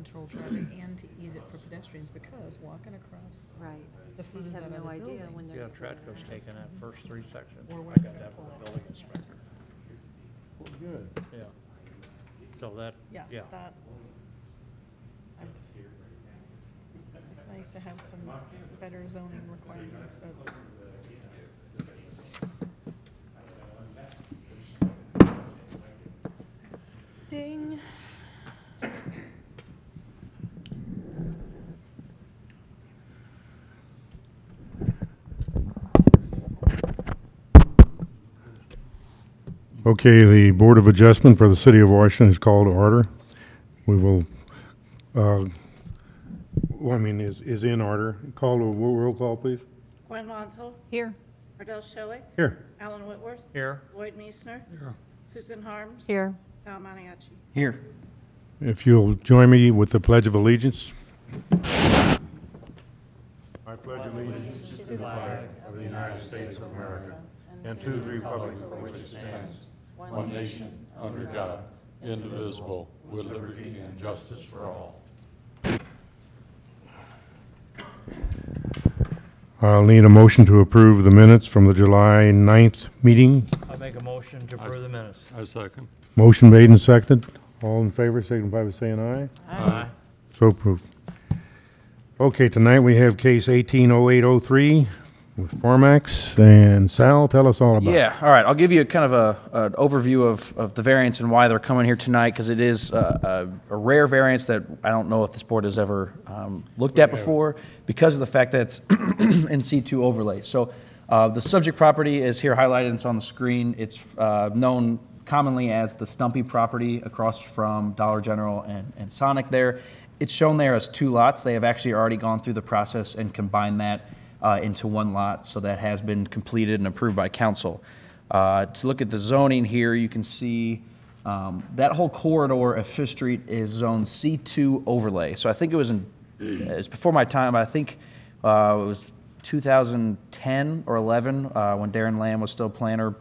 control traffic and to ease it for pedestrians, because walking across Right. the front You'd of have that no other idea building. when they're. Yeah, Tradco's taking that first 3 sections. Or I when got they're that from the pulling. building inspector. Well, good. Yeah. So that, Yeah, yeah. that. It's nice to have some better zoning requirements that. Ding. Okay, the Board of Adjustment for the City of Washington is called to order. We will, is in order. Call to roll call, please. Gwen Monsell, Here. Ardell Shelley, Here. Alan Whitworth, Here, Lloyd Meisner, Susan Harms, Here. Sal Maniaci. Here. If you'll join me with the Pledge of Allegiance. I pledge allegiance to the flag of the United States of America and to the republic for which it stands, one nation, under God, indivisible, with liberty and justice for all. I'll need a motion to approve the minutes from the July 9th meeting. I make a motion to approve the minutes. I second. Motion made and seconded. All in favor, signify by saying aye. Aye. So approved. Okay, tonight we have case 180803 with Formax. And Sal, tell us all about it. Yeah, all right. I'll give you kind of an overview of the variants and why they're coming here tonight, because it is a rare variance that I don't know if this board has ever looked at before, because of the fact that it's in C2 overlay. So the subject property is here highlighted. It's on the screen. It's known commonly as the Stumpy property across from Dollar General and Sonic there. It's shown there as 2 lots. They have actually already gone through the process and combined that into 1 lot, so that has been completed and approved by council. To look at the zoning here, you can see that whole corridor of Fifth Street is zone C2 overlay. So I think it was it's before my time, but I think it was 2010 or 11 when Darren Lamb was still planner.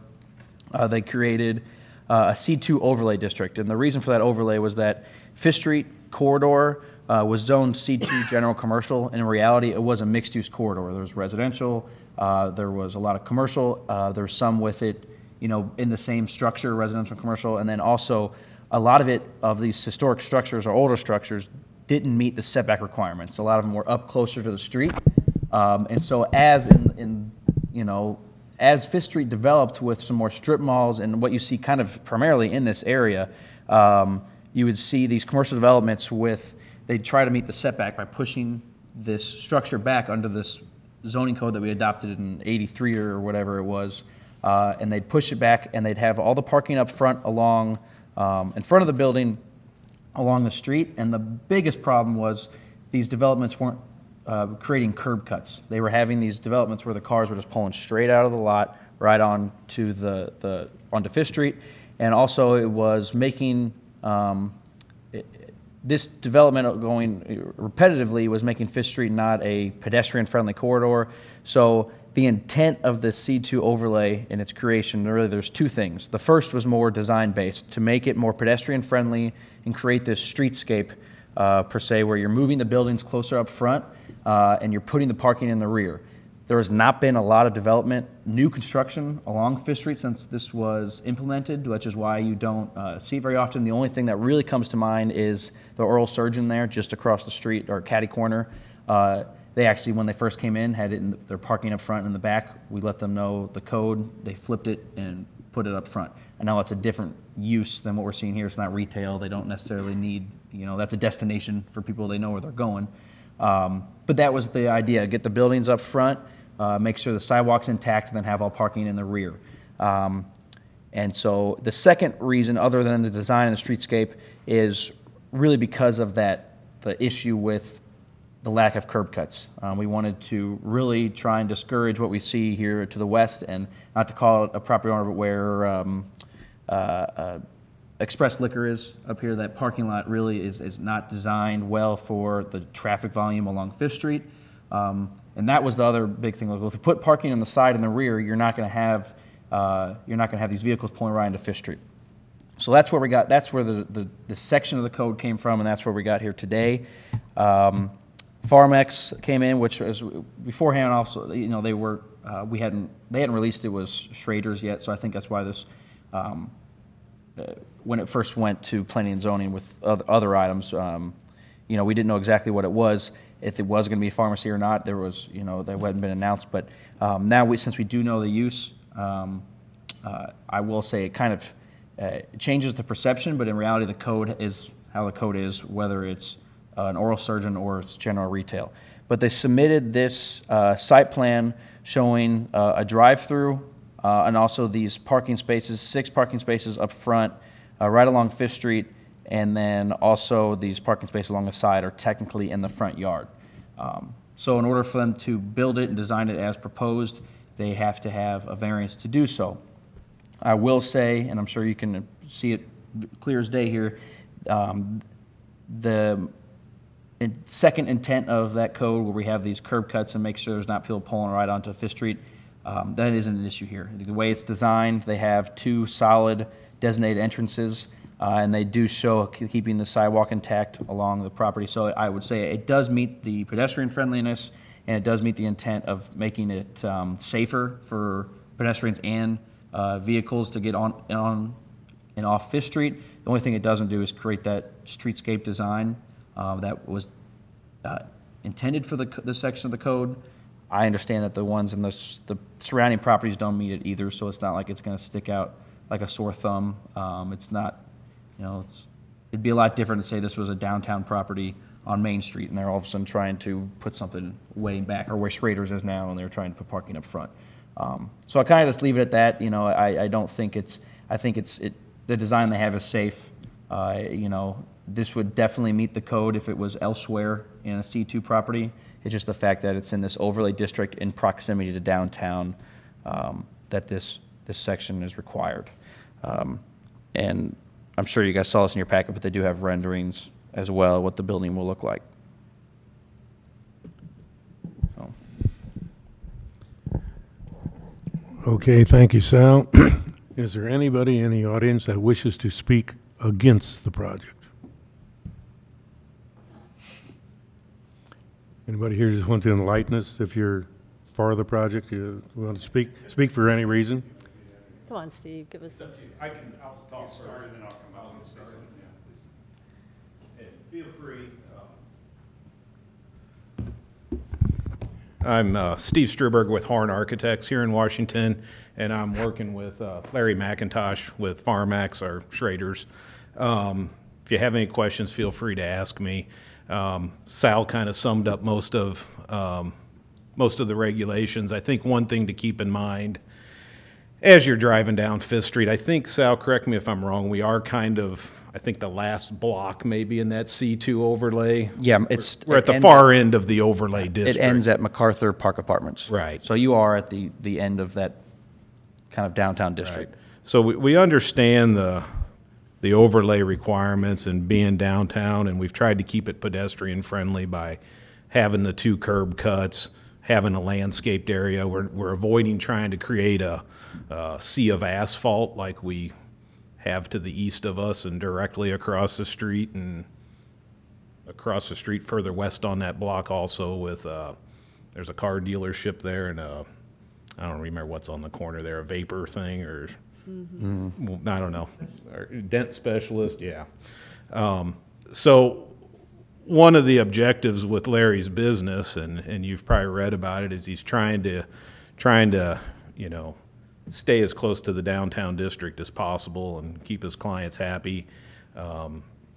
They created a C2 overlay district, and the reason for that overlay was that Fifth Street corridor was zoned C2 general commercial, and in reality it was a mixed-use corridor. There was residential, there was a lot of commercial, there's some with it, you know, in the same structure, residential, commercial, and then also a lot of these historic structures or older structures didn't meet the setback requirements. A lot of them were up closer to the street, and so as as Fifth Street developed with some more strip malls and what you see kind of primarily in this area, you would see these commercial developments they'd try to meet the setback by pushing this structure back under this zoning code that we adopted in '83 or whatever it was, and they'd push it back and they'd have all the parking up front along, in front of the building along the street, and the biggest problem was these developments weren't creating curb cuts. They were having these developments where the cars were just pulling straight out of the lot right onto onto Fifth Street, and also it was making this development going repetitively was making Fifth Street not a pedestrian-friendly corridor. So the intent of the C2 overlay in its creation, really there's 2 things. The first was more design-based, to make it more pedestrian-friendly and create this streetscape per se, where you're moving the buildings closer up front and you're putting the parking in the rear. There has not been a lot of development, new construction along Fifth Street since this was implemented, which is why you don't see it very often. The only thing that really comes to mind is the oral surgeon there just across the street, or catty corner. They actually, when they first came in, had it in their parking up front and in the back. We let them know the code. They flipped it and put it up front. And now it's a different use than what we're seeing here. It's not retail. They don't necessarily need, that's a destination for people. They know where they're going. But that was the idea, get the buildings up front, make sure the sidewalk's intact, and then have all parking in the rear. And so the second reason, other than the design and the streetscape, is really because of the issue with the lack of curb cuts. We wanted to really try and discourage what we see here to the west, and not to call it a property owner, but where Express Liquor is up here. That parking lot really is not designed well for the traffic volume along Fifth Street. And that was the other big thing. If you put parking on the side and the rear, you're not going to have these vehicles pulling right into Fifth Street. So that's where we got, that's where the section of the code came from, and that's where we got here today. Farmex came in, which was beforehand also, you know, they hadn't released it was Schrader's yet, so I think that's why this, when it first went to planning and zoning with other items, you know, we didn't know exactly what it was, if it was going to be a pharmacy or not. There was, you know, that hadn't been announced, but now since we do know the use, I will say it kind of changes the perception, but in reality, the code is how the code is, whether it's an oral surgeon or it's general retail. But they submitted this site plan showing a drive-through and also these parking spaces, 6 parking spaces up front, right along Fifth Street, and then also these parking spaces along the side are technically in the front yard. So in order for them to build it and design it as proposed, they have to have a variance to do so. I will say, and I'm sure you can see it clear as day here, the second intent of that code, where we have these curb cuts and make sure there's not people pulling right onto Fifth Street, that isn't an issue here. The way it's designed, they have 2 solid designated entrances, and they do show keeping the sidewalk intact along the property. So I would say it does meet the pedestrian friendliness, and it does meet the intent of making it safer for pedestrians and vehicles to get on and off Fifth Street. The only thing it doesn't do is create that streetscape design that was intended for this section of the code. I understand that the ones in the surrounding properties don't meet it either, so it's not like it's going to stick out like a sore thumb. It's not, you know, it'd be a lot different to say this was a downtown property on Main Street and they're all of a sudden trying to put something way back, or where Schrader's is now, and they're trying to put parking up front. So I kind of just leave it at that. You know, I don't think I think the design they have is safe. You know, this would definitely meet the code if it was elsewhere in a C2 property. It's just the fact that it's in this overlay district in proximity to downtown that this section is required. And I'm sure you guys saw this in your packet, but they do have renderings as well, what the building will look like. So. Okay, thank you, Sal. Is there anybody in the audience that wishes to speak against the project? Anybody here just want to enlighten us if you're for the project, you want to speak for any reason? Come on, Steve, give us a... I'll talk started, and then I'll come out and start. And feel free. I'm Steve Struberg with Horn Architects here in Washington, and I'm working with Larry McIntosh with Farmex, or Schrader's. If you have any questions, feel free to ask me. Sal kind of summed up most of the regulations. I think one thing to keep in mind as you're driving down Fifth Street, I think, Sal, correct me if I'm wrong, we are kind of, I think, the last block maybe in that C2 overlay. Yeah, we're at the far end of the overlay district. It ends at MacArthur Park Apartments. Right. So you are at the end of that kind of downtown district. Right. So we understand the overlay requirements and being downtown, and we've tried to keep it pedestrian friendly by having the 2 curb cuts, having a landscaped area. We're avoiding trying to create a sea of asphalt like we have to the east of us and directly across the street, and across the street further west on that block also with there's a car dealership there, and I don't remember what's on the corner there, a vapor thing, or well, I don't know, or dent specialist, yeah. So one of the objectives with Larry's business, and you've probably read about it, is he's trying to you know, stay as close to the downtown district as possible and keep his clients happy.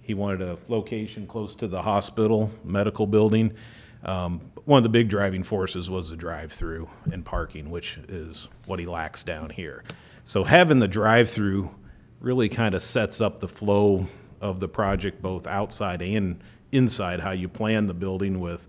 He wanted a location close to the hospital, medical building. One of the big driving forces was the drive-through and parking, which is what he lacks down here. So having the drive-through really kind of sets up the flow of the project, both outside and inside, how you plan the building with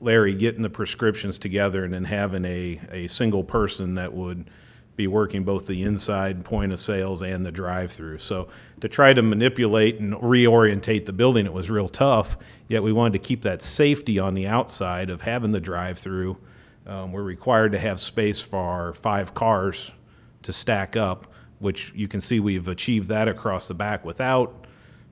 Larry getting the prescriptions together and then having a single person that would be working both the inside point of sales and the drive-through. So to try to manipulate and reorientate the building, it was real tough, yet we wanted to keep that safety on the outside of having the drive-through. We're required to have space for 5 cars to stack up, which you can see we've achieved that across the back without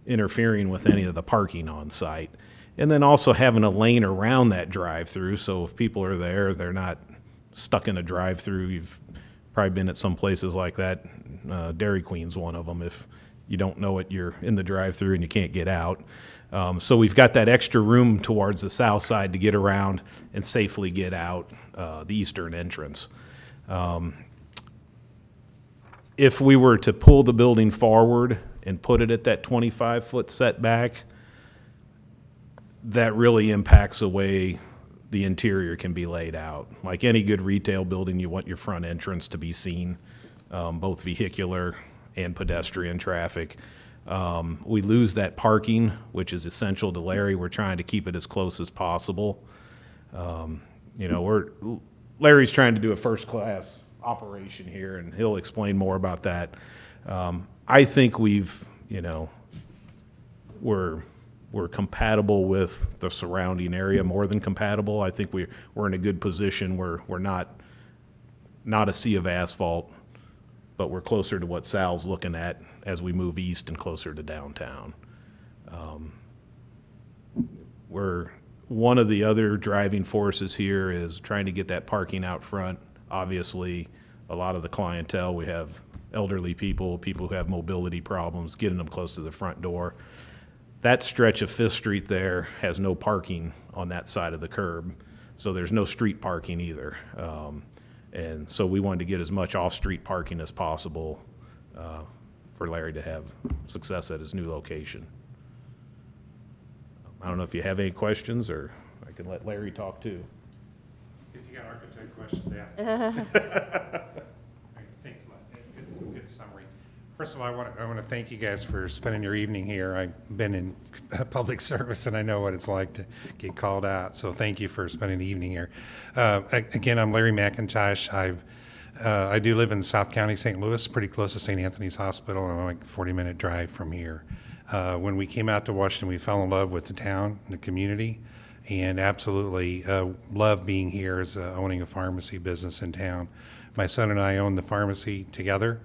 interfering with any of the parking on site. And then also having a lane around that drive-through, so if people are there, they're not stuck in a drive-through. You've probably been at some places like that. Dairy Queen's one of them. If you don't know it, you're in the drive-through and you can't get out. So we've got that extra room towards the south side to get around and safely get out the eastern entrance. If we were to pull the building forward and put it at that 25-foot setback, that really impacts the way the interior can be laid out. Like any good retail building, you want your front entrance to be seen, both vehicular and pedestrian traffic. We lose that parking, which is essential to Larry. We're trying to keep it as close as possible. Larry's trying to do a first-class operation here, and he'll explain more about that. I think we're compatible with the surrounding area, more than compatible. I think we're in a good position where we're not a sea of asphalt, but we're closer to what Sal's looking at as we move east and closer to downtown. One of the other driving forces here is trying to get that parking out front. Obviously, a lot of the clientele, we have elderly people who have mobility problems, getting them close to the front door. That stretch of Fifth Street there has no parking on that side of the curb, so there's no street parking either. And so we wanted to get as much off-street parking as possible for Larry to have success at his new location. I don't know if you have any questions, or I can let Larry talk too. If you got architect questions, ask me. Thanks a lot. Good summary. First of all, I want to thank you guys for spending your evening here. I've been in public service and I know what it's like to get called out. So thank you for spending the evening here. Again, I'm Larry McIntosh. I do live in South County, St. Louis, pretty close to St. Anthony's Hospital. I'm like a 40-minute drive from here. When we came out to Washington, we fell in love with the town and the community, and absolutely love being here as owning a pharmacy business in town. My son and I own the pharmacy together,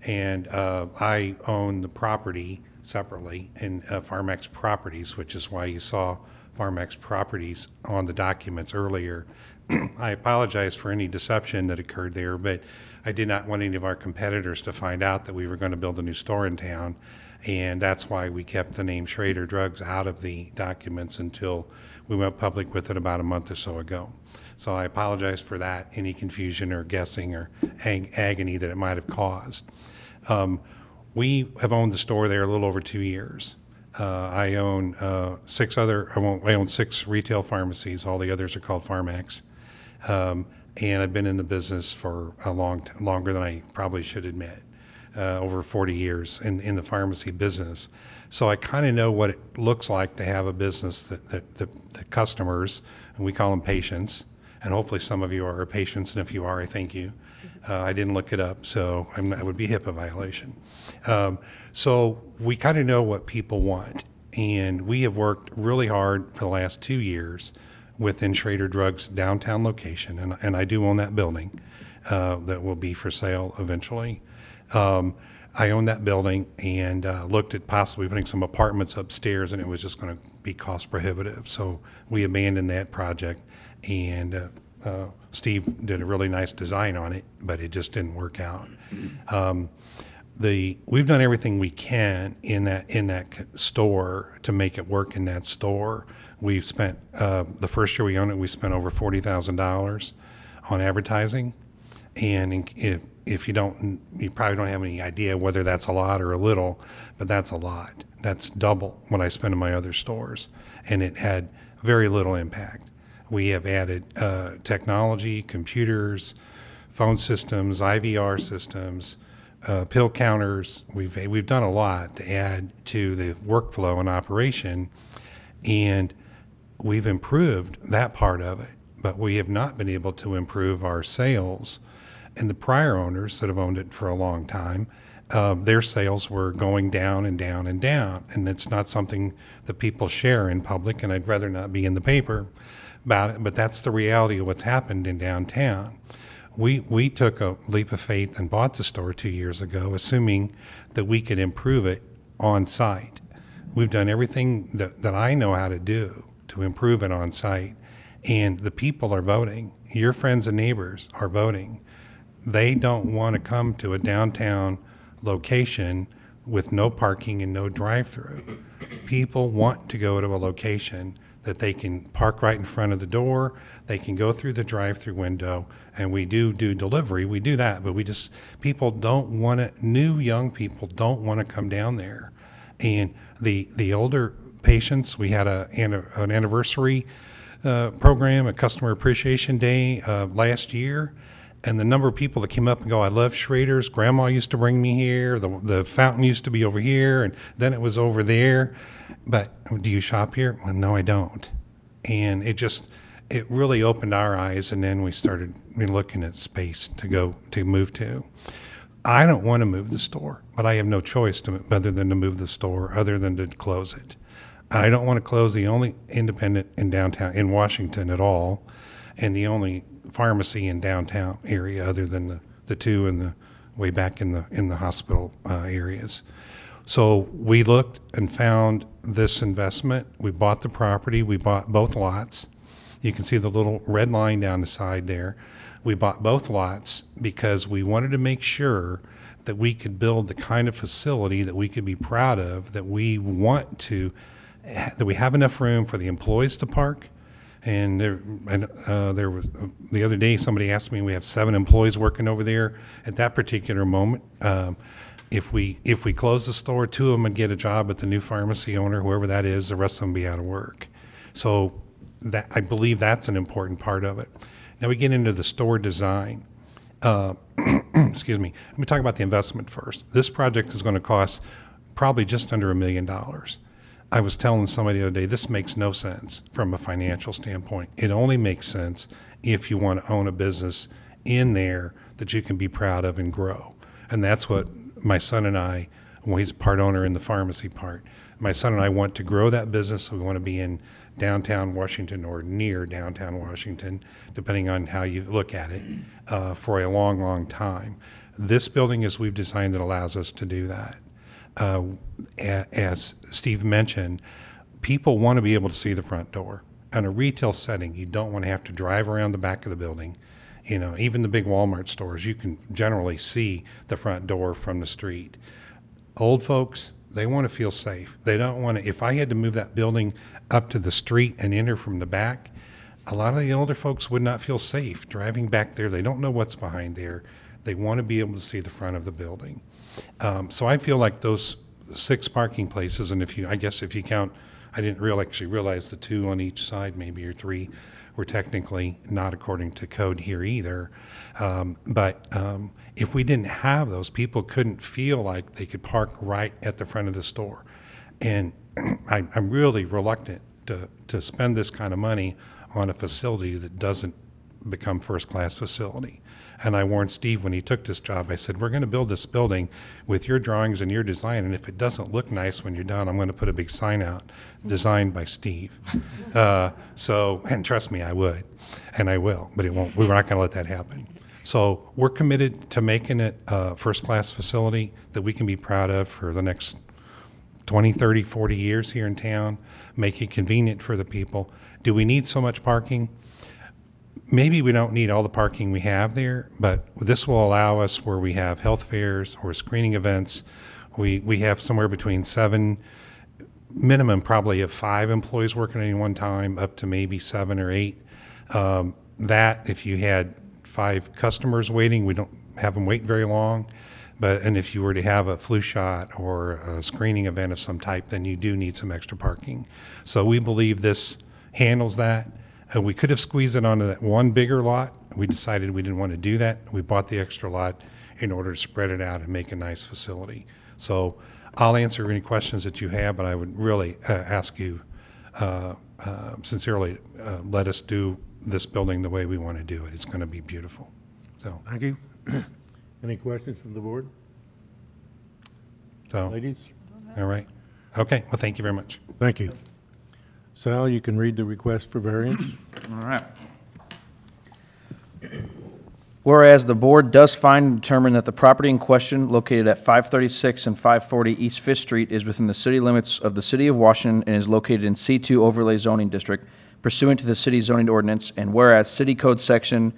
and I own the property separately in Pharmex Properties, which is why you saw Pharmex Properties on the documents earlier. I apologize for any deception that occurred there, but I did not want any of our competitors to find out that we were going to build a new store in town, and that's why we kept the name Schrader Drugs out of the documents until we went public with it about a month or so ago. So I apologize for that, any confusion or guessing or agony that it might have caused. We have owned the store there a little over 2 years. I own I own 6 retail pharmacies. All the others are called Pharmex. And I've been in the business for a longer than I probably should admit, over 40 years in the pharmacy business. So I kind of know what it looks like to have a business that the customers, and we call them patients, and hopefully some of you are patients, and if you are, I thank you. I didn't look it up, so it would be a HIPAA violation. So we kind of know what people want, and we have worked really hard for the last 2 years within Schrader Drugs' downtown location, and I do own that building that will be for sale eventually. I own that building and looked at possibly putting some apartments upstairs, and it was just going to be cost prohibitive. So we abandoned that project, and Steve did a really nice design on it, but it just didn't work out. We've done everything we can in that store to make it work in that store. We've spent the first year we owned it, we spent over $40,000 on advertising, and if you probably don't have any idea whether that's a lot or a little, but that's a lot. That's double what I spend in my other stores, and it had very little impact. We have added technology, computers, phone systems, IVR systems, pill counters. We've done a lot to add to the workflow and operation, and we've improved that part of it, but we have not been able to improve our sales. And the prior owners that have owned it for a long time, their sales were going down and down and down, and it's not something that people share in public, and I'd rather not be in the paper about it, but that's the reality of what's happened in downtown. we took a leap of faith and bought the store 2 years ago, assuming that we could improve it on site. We've done everything that I know how to do to improve it on site, and the people are voting. Your friends and neighbors are voting. They don't want to come to a downtown location with no parking and no drive-through. People want to go to a location that they can park right in front of the door, they can go through the drive-through window, and we do delivery, we do that, but people don't want to, new young people don't want to come down there. And the older patients, we had an anniversary program, a customer appreciation day last year, and the number of people that came up and go, I love Schrader's, grandma used to bring me here, the fountain used to be over here, and then it was over there. But do you shop here? Well, no, I don't. And it really opened our eyes, and then we started looking at space to move to. I don't want to move the store, but I have no choice other than to move the store, other than to close it. I don't want to close the only independent in Washington at all, and the only pharmacy in downtown area other than the two in the way back in the hospital areas. So we looked and found this investment. We bought the property. We bought both lots. You can see the little red line down the side there. We bought both lots because we wanted to make sure that we could build the kind of facility that we could be proud of, that we have enough room for the employees to park. And there was the other day somebody asked me, we have 7 employees working over there at that particular moment. If we close the store, 2 of them would get a job at the new pharmacy owner, whoever that is. The rest of them be out of work. So I believe that's an important part of it. Now we get into the store design. Excuse me. Let me talk about the investment first. This project is going to cost probably just under $1 million. I was telling somebody the other day, this makes no sense from a financial standpoint. It only makes sense if you want to own a business in there that you can be proud of and grow. And that's what my son and I, well, he's part owner in the pharmacy part. My son and I want to grow that business. We want to be in downtown Washington or near downtown Washington, depending on how you look at it, for a long, long time. This building, as we've designed it, allows us to do that. As Steve mentioned, people want to be able to see the front door. In a retail setting, you don't want to have to drive around the back of the building. Even the big Walmart stores, you can generally see the front door from the street. Old folks, they want to feel safe. They don't want to, if I had to move that building up to the street and enter from the back, a lot of the older folks would not feel safe driving back there. They don't know what's behind there. They want to be able to see the front of the building. So I feel like those 6 parking places, and if you count, I didn't actually realize the 2 on each side, maybe, or 3, were technically not according to code here either. But if we didn't have those, people couldn't feel like they could park right at the front of the store. And I'm really reluctant to spend this kind of money on a facility that doesn't become first-class facility. And I warned Steve when he took this job, I said, we're going to build this building with your drawings and your design, and if it doesn't look nice when you're done, I'm going to put a big sign out, designed by Steve. And trust me, I would, and I will, but it won't. We're not going to let that happen. So we're committed to making it a first-class facility that we can be proud of for the next 20, 30, 40 years here in town, make it convenient for the people. Do we need so much parking? Maybe we don't need all the parking we have there, but this will allow us where we have health fairs or screening events. We have somewhere between 7, minimum probably of 5 employees working at any one time, up to maybe 7 or 8. That, if you had 5 customers waiting, we don't have them wait very long. And if you were to have a flu shot or a screening event of some type, then you do need some extra parking. So we believe this handles that. We could have squeezed it onto that one bigger lot. We decided we didn't want to do that. We bought the extra lot in order to spread it out and make a nice facility. So I'll answer any questions that you have, but I would really ask you sincerely, let us do this building the way we want to do it. It's going to be beautiful. So Thank you. Any questions from the board? Ladies? All right. Okay. Well, thank you very much. Thank you. Sal, you can read the request for variance. All right. Whereas the board does find and determine that the property in question, located at 536 and 540 East Fifth Street, is within the city limits of the City of Washington and is located in C2 Overlay Zoning District pursuant to the city zoning ordinance, and whereas City Code Section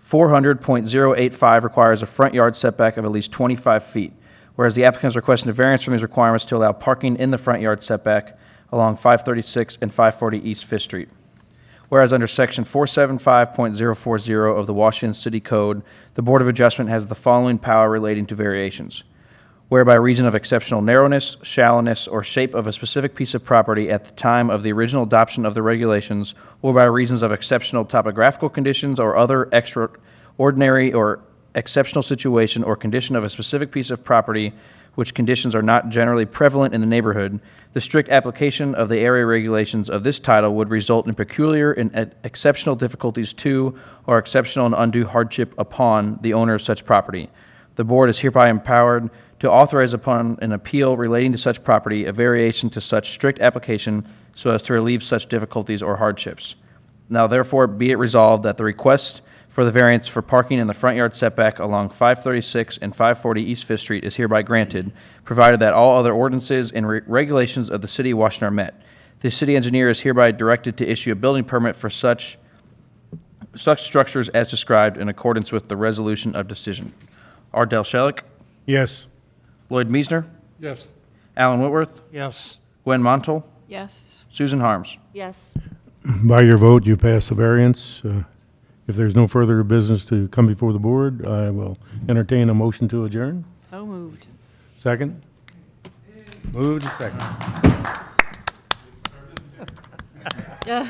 400.085 requires a front yard setback of at least 25 feet, whereas the applicant is requesting a variance from these requirements to allow parking in the front yard setback along 536 and 540 East Fifth Street. Whereas under Section 475.040 of the Washington City Code, the Board of Adjustment has the following power relating to variations. Where by reason of exceptional narrowness, shallowness, or shape of a specific piece of property at the time of the original adoption of the regulations, or by reasons of exceptional topographical conditions or other extraordinary or exceptional situation or condition of a specific piece of property, which conditions are not generally prevalent in the neighborhood, the strict application of the area regulations of this title would result in peculiar and exceptional difficulties to or exceptional and undue hardship upon the owner of such property. The board is hereby empowered to authorize upon an appeal relating to such property a variation to such strict application so as to relieve such difficulties or hardships. Now therefore be it resolved that the request for the variance for parking in the front yard setback along 536 and 540 East Fifth Street is hereby granted, provided that all other ordinances and regulations of the City of Washington are met. The city engineer is hereby directed to issue a building permit for such structures as described in accordance with the resolution of decision. Ardell Schelick, Yes. Lloyd Meisner, Yes. Alan Whitworth, Yes. Gwen Montal, Yes. Susan Harms. Yes. By your vote, you pass the variance. If there's no further business to come before the board, I will entertain a motion to adjourn. So moved. Second? Moved and second. Yeah.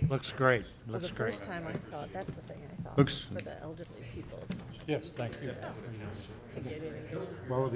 Looks great. For Looks the great. first time I saw it, that's the thing I thought. Looks- For the elderly people. Yes, thank you. To get in and get Well,